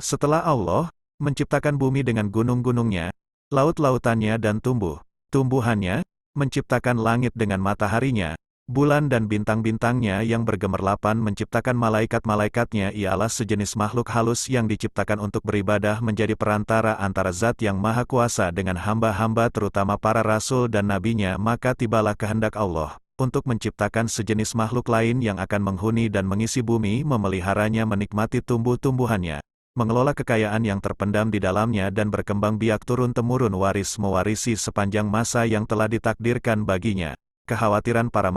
Setelah Allah menciptakan bumi dengan gunung-gunungnya, laut-lautannya dan tumbuh-tumbuhannya, menciptakan langit dengan mataharinya, bulan dan bintang-bintangnya yang bergemerlapan, menciptakan malaikat-malaikatnya, ialah sejenis makhluk halus yang diciptakan untuk beribadah, menjadi perantara antara Zat yang Maha Kuasa dengan hamba-hamba terutama para rasul dan nabinya. Maka tibalah kehendak Allah untuk menciptakan sejenis makhluk lain yang akan menghuni dan mengisi bumi, memeliharanya, menikmati tumbuh-tumbuhannya, mengelola kekayaan yang terpendam di dalamnya dan berkembang biak turun-temurun, waris-mewarisi sepanjang masa yang telah ditakdirkan baginya. Kekhawatiran para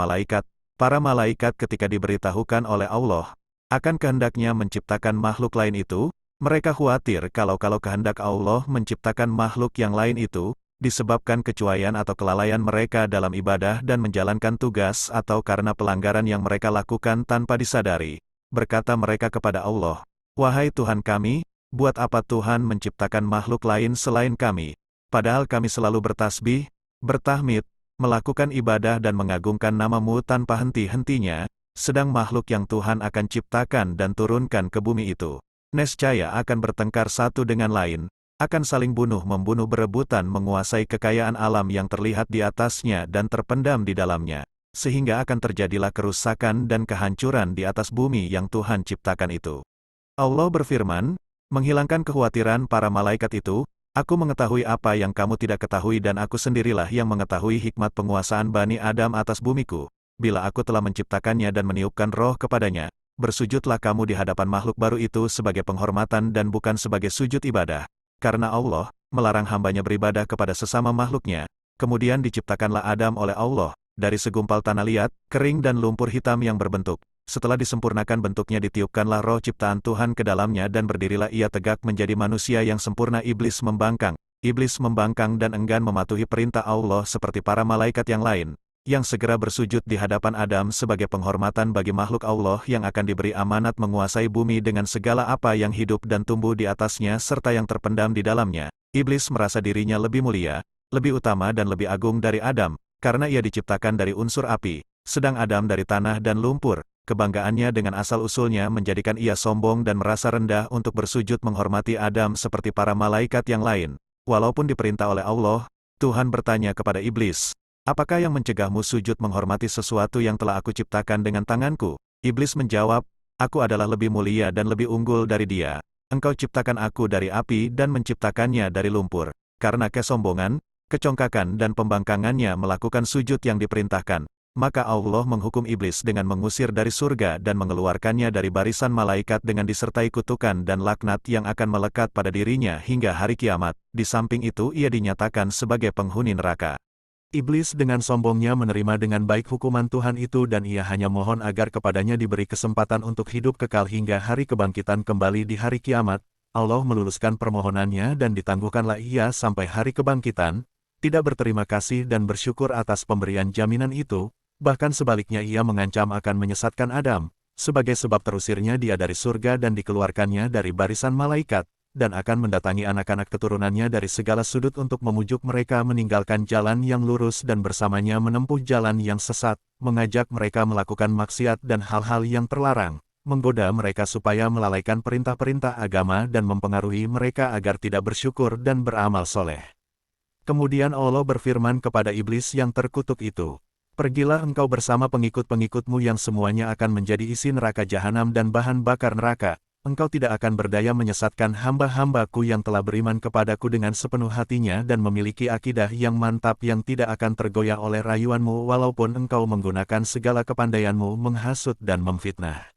malaikat ketika diberitahukan oleh Allah akan kehendaknya menciptakan makhluk lain itu, mereka khawatir kalau kehendak Allah menciptakan makhluk yang lain itu, disebabkan kecuaian atau kelalaian mereka dalam ibadah dan menjalankan tugas, atau karena pelanggaran yang mereka lakukan tanpa disadari. Berkata mereka kepada Allah, "Wahai Tuhan kami, buat apa Tuhan menciptakan makhluk lain selain kami? Padahal kami selalu bertasbih, bertahmid, melakukan ibadah dan mengagungkan nama-Mu tanpa henti-hentinya, sedang makhluk yang Tuhan akan ciptakan dan turunkan ke bumi itu nescaya akan bertengkar satu dengan lain, akan saling bunuh-membunuh, berebutan menguasai kekayaan alam yang terlihat di atasnya dan terpendam di dalamnya, sehingga akan terjadilah kerusakan dan kehancuran di atas bumi yang Tuhan ciptakan itu." Allah berfirman, menghilangkan kekhawatiran para malaikat itu, "Aku mengetahui apa yang kamu tidak ketahui dan aku sendirilah yang mengetahui hikmat penguasaan Bani Adam atas bumiku. Bila aku telah menciptakannya dan meniupkan roh kepadanya, bersujudlah kamu di hadapan makhluk baru itu sebagai penghormatan dan bukan sebagai sujud ibadah. Karena Allah melarang hambanya beribadah kepada sesama makhluknya." Kemudian diciptakanlah Adam oleh Allah dari segumpal tanah liat, kering dan lumpur hitam yang berbentuk. Setelah disempurnakan bentuknya, ditiupkanlah roh ciptaan Tuhan ke dalamnya dan berdirilah ia tegak menjadi manusia yang sempurna. Iblis membangkang dan enggan mematuhi perintah Allah seperti para malaikat yang lain, yang segera bersujud di hadapan Adam sebagai penghormatan bagi makhluk Allah yang akan diberi amanat menguasai bumi dengan segala apa yang hidup dan tumbuh di atasnya serta yang terpendam di dalamnya. Iblis merasa dirinya lebih mulia, lebih utama dan lebih agung dari Adam, karena ia diciptakan dari unsur api, sedang Adam dari tanah dan lumpur. Kebanggaannya dengan asal-usulnya menjadikan ia sombong dan merasa rendah untuk bersujud menghormati Adam seperti para malaikat yang lain. Walaupun diperintah oleh Allah, Tuhan bertanya kepada iblis, "Apakah yang mencegahmu sujud menghormati sesuatu yang telah aku ciptakan dengan tanganku?" Iblis menjawab, "Aku adalah lebih mulia dan lebih unggul dari dia. Engkau ciptakan aku dari api dan menciptakannya dari lumpur." Karena kesombongan, kecongkakan dan pembangkangannya melakukan sujud yang diperintahkan, maka Allah menghukum iblis dengan mengusir dari surga dan mengeluarkannya dari barisan malaikat dengan disertai kutukan dan laknat yang akan melekat pada dirinya hingga hari kiamat. Di samping itu ia dinyatakan sebagai penghuni neraka. Iblis dengan sombongnya menerima dengan baik hukuman Tuhan itu dan ia hanya mohon agar kepadanya diberi kesempatan untuk hidup kekal hingga hari kebangkitan kembali di hari kiamat. Allah meluluskan permohonannya dan ditangguhkanlah ia sampai hari kebangkitan, tidak berterima kasih dan bersyukur atas pemberian jaminan itu. Bahkan sebaliknya ia mengancam akan menyesatkan Adam, sebagai sebab terusirnya dia dari surga dan dikeluarkannya dari barisan malaikat, dan akan mendatangi anak-anak keturunannya dari segala sudut untuk memujuk mereka meninggalkan jalan yang lurus dan bersamanya menempuh jalan yang sesat, mengajak mereka melakukan maksiat dan hal-hal yang terlarang, menggoda mereka supaya melalaikan perintah-perintah agama dan mempengaruhi mereka agar tidak bersyukur dan beramal soleh. Kemudian Allah berfirman kepada iblis yang terkutuk itu, "Pergilah engkau bersama pengikut-pengikutmu yang semuanya akan menjadi isi neraka jahanam dan bahan bakar neraka. Engkau tidak akan berdaya menyesatkan hamba-hambaku yang telah beriman kepadaku dengan sepenuh hatinya dan memiliki akidah yang mantap yang tidak akan tergoyah oleh rayuanmu walaupun engkau menggunakan segala kepandaianmu menghasut dan memfitnah."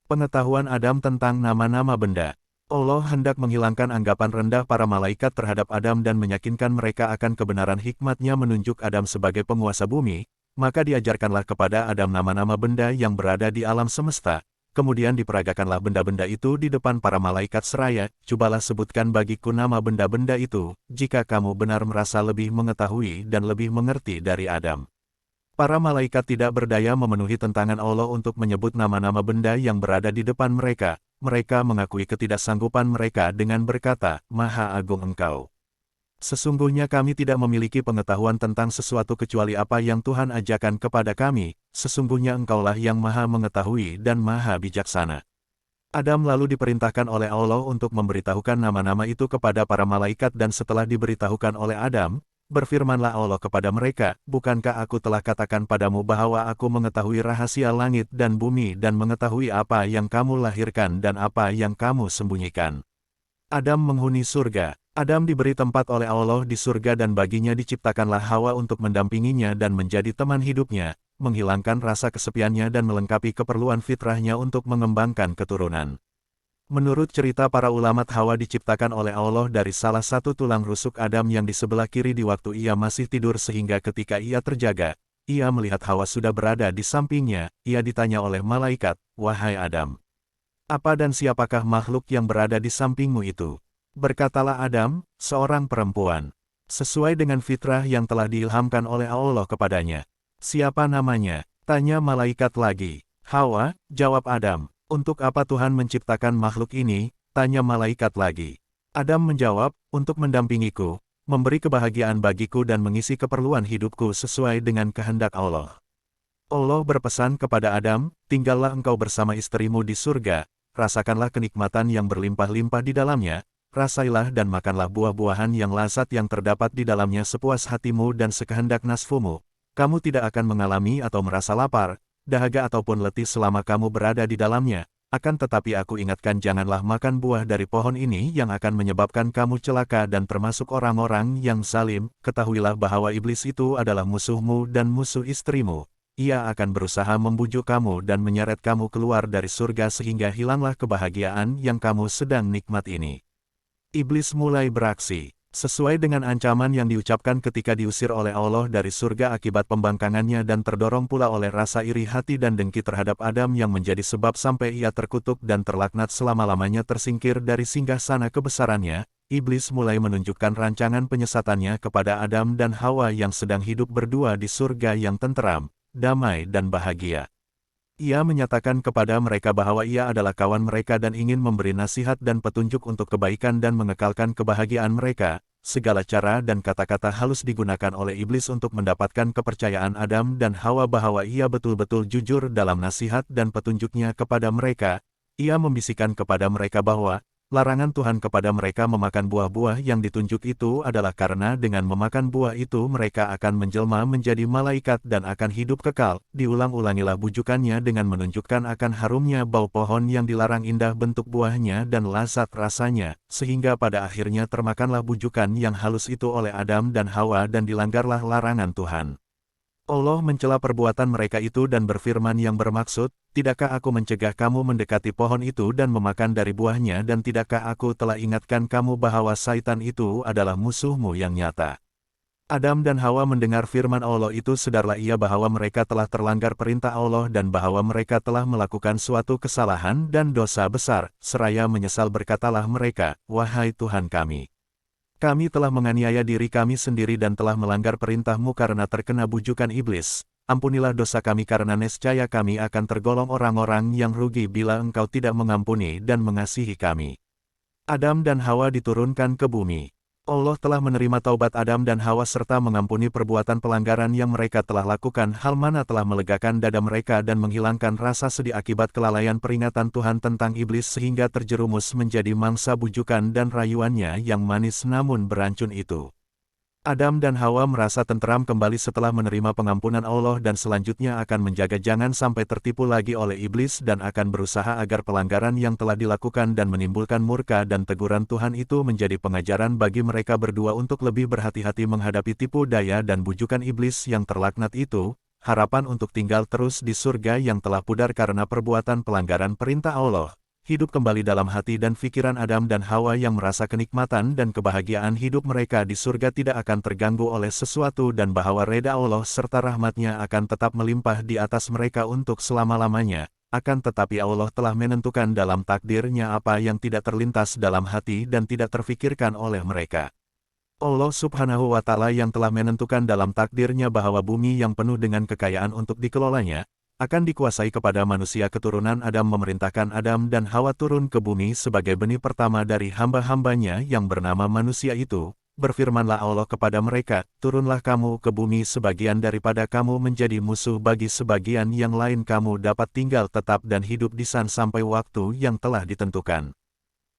Pengetahuan Adam tentang nama-nama benda. Allah hendak menghilangkan anggapan rendah para malaikat terhadap Adam dan meyakinkan mereka akan kebenaran hikmatnya menunjuk Adam sebagai penguasa bumi. Maka diajarkanlah kepada Adam nama-nama benda yang berada di alam semesta, kemudian diperagakanlah benda-benda itu di depan para malaikat seraya, "Cobalah sebutkan bagiku nama benda-benda itu, jika kamu benar merasa lebih mengetahui dan lebih mengerti dari Adam." Para malaikat tidak berdaya memenuhi tentangan Allah untuk menyebut nama-nama benda yang berada di depan mereka. Mereka mengakui ketidaksanggupan mereka dengan berkata, "Maha Agung Engkau. Sesungguhnya kami tidak memiliki pengetahuan tentang sesuatu kecuali apa yang Tuhan ajarkan kepada kami, sesungguhnya Engkaulah yang Maha Mengetahui dan Maha Bijaksana." Adam lalu diperintahkan oleh Allah untuk memberitahukan nama-nama itu kepada para malaikat dan setelah diberitahukan oleh Adam, berfirmanlah Allah kepada mereka, "Bukankah aku telah katakan padamu bahwa aku mengetahui rahasia langit dan bumi dan mengetahui apa yang kamu lahirkan dan apa yang kamu sembunyikan?" Adam menghuni surga. Adam diberi tempat oleh Allah di surga dan baginya diciptakanlah Hawa untuk mendampinginya dan menjadi teman hidupnya, menghilangkan rasa kesepiannya dan melengkapi keperluan fitrahnya untuk mengembangkan keturunan. Menurut cerita para ulama, Hawa diciptakan oleh Allah dari salah satu tulang rusuk Adam yang di sebelah kiri di waktu ia masih tidur sehingga ketika ia terjaga, ia melihat Hawa sudah berada di sampingnya, ia ditanya oleh malaikat, "Wahai Adam, apa dan siapakah makhluk yang berada di sampingmu itu?" Berkatalah Adam, "Seorang perempuan." Sesuai dengan fitrah yang telah diilhamkan oleh Allah kepadanya. "Siapa namanya?" tanya malaikat lagi. "Hawa," jawab Adam. "Untuk apa Tuhan menciptakan makhluk ini?" tanya malaikat lagi. Adam menjawab, "Untuk mendampingiku, memberi kebahagiaan bagiku dan mengisi keperluan hidupku sesuai dengan kehendak Allah." Allah berpesan kepada Adam, "Tinggallah engkau bersama istrimu di surga, rasakanlah kenikmatan yang berlimpah-limpah di dalamnya, rasailah dan makanlah buah-buahan yang lazat yang terdapat di dalamnya sepuas hatimu dan sekehendak nafsumu. Kamu tidak akan mengalami atau merasa lapar, dahaga ataupun letih selama kamu berada di dalamnya. Akan tetapi aku ingatkan, janganlah makan buah dari pohon ini yang akan menyebabkan kamu celaka dan termasuk orang-orang yang zalim. Ketahuilah bahwa iblis itu adalah musuhmu dan musuh istrimu. Ia akan berusaha membujuk kamu dan menyeret kamu keluar dari surga sehingga hilanglah kebahagiaan yang kamu sedang nikmat ini." Iblis mulai beraksi. Sesuai dengan ancaman yang diucapkan ketika diusir oleh Allah dari surga akibat pembangkangannya dan terdorong pula oleh rasa iri hati dan dengki terhadap Adam yang menjadi sebab sampai ia terkutuk dan terlaknat selama-lamanya tersingkir dari singgasana kebesarannya, iblis mulai menunjukkan rancangan penyesatannya kepada Adam dan Hawa yang sedang hidup berdua di surga yang tenteram, damai dan bahagia. Ia menyatakan kepada mereka bahwa ia adalah kawan mereka dan ingin memberi nasihat dan petunjuk untuk kebaikan dan mengekalkan kebahagiaan mereka. Segala cara dan kata-kata halus digunakan oleh iblis untuk mendapatkan kepercayaan Adam dan Hawa bahwa ia betul-betul jujur dalam nasihat dan petunjuknya kepada mereka. Ia membisikkan kepada mereka bahwa larangan Tuhan kepada mereka memakan buah-buah yang ditunjuk itu adalah karena dengan memakan buah itu mereka akan menjelma menjadi malaikat dan akan hidup kekal. Diulang-ulangilah bujukannya dengan menunjukkan akan harumnya bau pohon yang dilarang, indah bentuk buahnya dan lazat rasanya, sehingga pada akhirnya termakanlah bujukan yang halus itu oleh Adam dan Hawa dan dilanggarlah larangan Tuhan. Allah mencela perbuatan mereka itu dan berfirman yang bermaksud, "Tidakkah aku mencegah kamu mendekati pohon itu dan memakan dari buahnya, dan tidakkah aku telah ingatkan kamu bahwa Syaitan itu adalah musuhmu yang nyata?" Adam dan Hawa mendengar firman Allah itu, sadarlah ia bahwa mereka telah terlanggar perintah Allah dan bahwa mereka telah melakukan suatu kesalahan dan dosa besar. Seraya menyesal berkatalah mereka, "Wahai Tuhan kami, kami telah menganiaya diri kami sendiri dan telah melanggar perintah-Mu karena terkena bujukan iblis. Ampunilah dosa kami karena nescaya kami akan tergolong orang-orang yang rugi bila Engkau tidak mengampuni dan mengasihi kami." Adam dan Hawa diturunkan ke bumi. Allah telah menerima taubat Adam dan Hawa serta mengampuni perbuatan pelanggaran yang mereka telah lakukan, hal mana telah melegakan dada mereka dan menghilangkan rasa sedih akibat kelalaian peringatan Tuhan tentang iblis sehingga terjerumus menjadi mangsa bujukan dan rayuannya yang manis namun beracun itu. Adam dan Hawa merasa tenteram kembali setelah menerima pengampunan Allah dan selanjutnya akan menjaga jangan sampai tertipu lagi oleh iblis dan akan berusaha agar pelanggaran yang telah dilakukan dan menimbulkan murka dan teguran Tuhan itu menjadi pengajaran bagi mereka berdua untuk lebih berhati-hati menghadapi tipu daya dan bujukan iblis yang terlaknat itu. Harapan untuk tinggal terus di surga yang telah pudar karena perbuatan pelanggaran perintah Allah hidup kembali dalam hati dan pikiran Adam dan Hawa yang merasa kenikmatan dan kebahagiaan hidup mereka di surga tidak akan terganggu oleh sesuatu dan bahwa reda Allah serta rahmat-Nya akan tetap melimpah di atas mereka untuk selama-lamanya. Akan tetapi Allah telah menentukan dalam takdir-Nya apa yang tidak terlintas dalam hati dan tidak terfikirkan oleh mereka. Allah Subhanahu wa Ta'ala yang telah menentukan dalam takdir-Nya bahwa bumi yang penuh dengan kekayaan untuk dikelolanya akan dikuasai kepada manusia keturunan Adam, memerintahkan Adam dan Hawa turun ke bumi sebagai benih pertama dari hamba-hambanya yang bernama manusia itu. Berfirmanlah Allah kepada mereka, turunlah kamu ke bumi sebagian daripada kamu menjadi musuh bagi sebagian yang lain kamu dapat tinggal tetap dan hidup di sana sampai waktu yang telah ditentukan.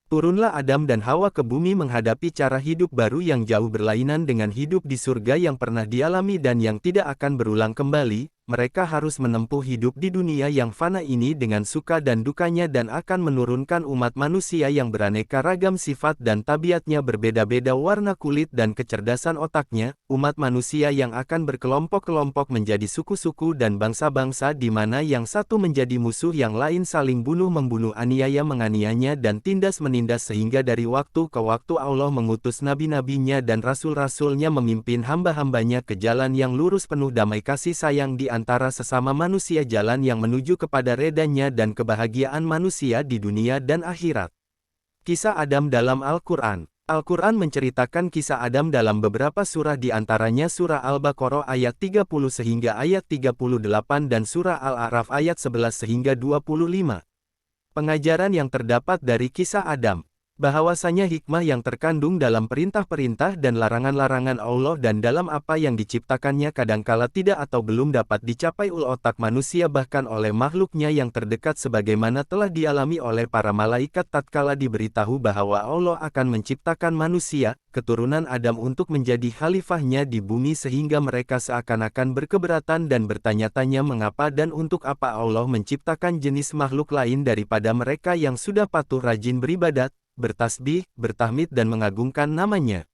Turunlah Adam dan Hawa ke bumi menghadapi cara hidup baru yang jauh berlainan dengan hidup di surga yang pernah dialami dan yang tidak akan berulang kembali. Mereka harus menempuh hidup di dunia yang fana ini dengan suka dan dukanya dan akan menurunkan umat manusia yang beraneka ragam sifat dan tabiatnya berbeda-beda warna kulit dan kecerdasan otaknya, umat manusia yang akan berkelompok-kelompok menjadi suku-suku dan bangsa-bangsa di mana yang satu menjadi musuh yang lain saling bunuh-membunuh aniaya menganiayanya dan tindas-menindas sehingga dari waktu ke waktu Allah mengutus nabi-nabinya dan rasul-rasulnya memimpin hamba-hambanya ke jalan yang lurus penuh damai kasih sayang di antara sesama manusia jalan yang menuju kepada redanya dan kebahagiaan manusia di dunia dan akhirat. Kisah Adam dalam Al-Quran. Al-Quran menceritakan kisah Adam dalam beberapa surah di antaranya surah Al-Baqarah ayat 30 sehingga ayat 38 dan surah Al-A'raf ayat 11 sehingga 25. Pengajaran yang terdapat dari kisah Adam. Bahwasanya hikmah yang terkandung dalam perintah-perintah dan larangan-larangan Allah dan dalam apa yang diciptakannya kadangkala tidak atau belum dapat dicapai ul otak manusia bahkan oleh makhluknya yang terdekat sebagaimana telah dialami oleh para malaikat tatkala diberitahu bahwa Allah akan menciptakan manusia, keturunan Adam untuk menjadi khalifahnya di bumi sehingga mereka seakan-akan berkeberatan dan bertanya-tanya mengapa dan untuk apa Allah menciptakan jenis makhluk lain daripada mereka yang sudah patuh rajin beribadat, bertasbih, bertahmid dan mengagungkan namanya.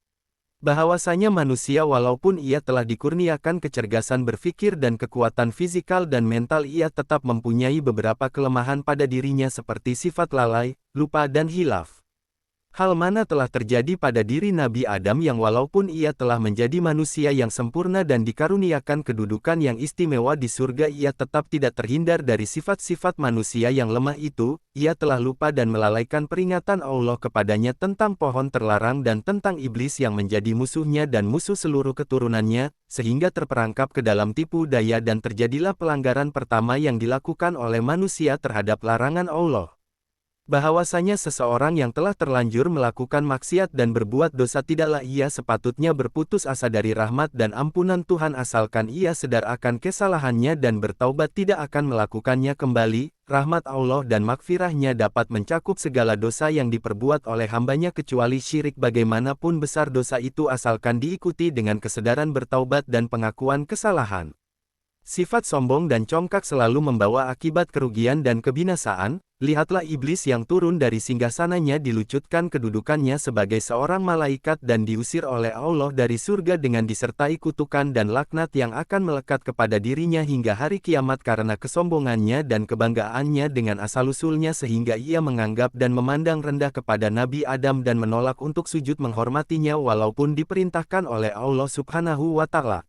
Bahwasanya manusia walaupun ia telah dikurniakan kecerdasan berpikir dan kekuatan fisikal dan mental ia tetap mempunyai beberapa kelemahan pada dirinya seperti sifat lalai, lupa dan hilaf. Hal mana telah terjadi pada diri Nabi Adam yang walaupun ia telah menjadi manusia yang sempurna dan dikaruniakan kedudukan yang istimewa di surga ia tetap tidak terhindar dari sifat-sifat manusia yang lemah itu, ia telah lupa dan melalaikan peringatan Allah kepadanya tentang pohon terlarang dan tentang iblis yang menjadi musuhnya dan musuh seluruh keturunannya, sehingga terperangkap ke dalam tipu daya dan terjadilah pelanggaran pertama yang dilakukan oleh manusia terhadap larangan Allah. Bahwasanya seseorang yang telah terlanjur melakukan maksiat dan berbuat dosa tidaklah ia sepatutnya berputus asa dari rahmat dan ampunan Tuhan asalkan ia sadar akan kesalahannya dan bertaubat tidak akan melakukannya kembali. Rahmat Allah dan makfirahnya dapat mencakup segala dosa yang diperbuat oleh hambanya kecuali syirik bagaimanapun besar dosa itu asalkan diikuti dengan kesadaran bertaubat dan pengakuan kesalahan. Sifat sombong dan congkak selalu membawa akibat kerugian dan kebinasaan. Lihatlah iblis yang turun dari singgasananya dilucutkan kedudukannya sebagai seorang malaikat dan diusir oleh Allah dari surga dengan disertai kutukan dan laknat yang akan melekat kepada dirinya hingga hari kiamat karena kesombongannya dan kebanggaannya dengan asal-usulnya sehingga ia menganggap dan memandang rendah kepada Nabi Adam dan menolak untuk sujud menghormatinya walaupun diperintahkan oleh Allah Subhanahu wa Ta'ala.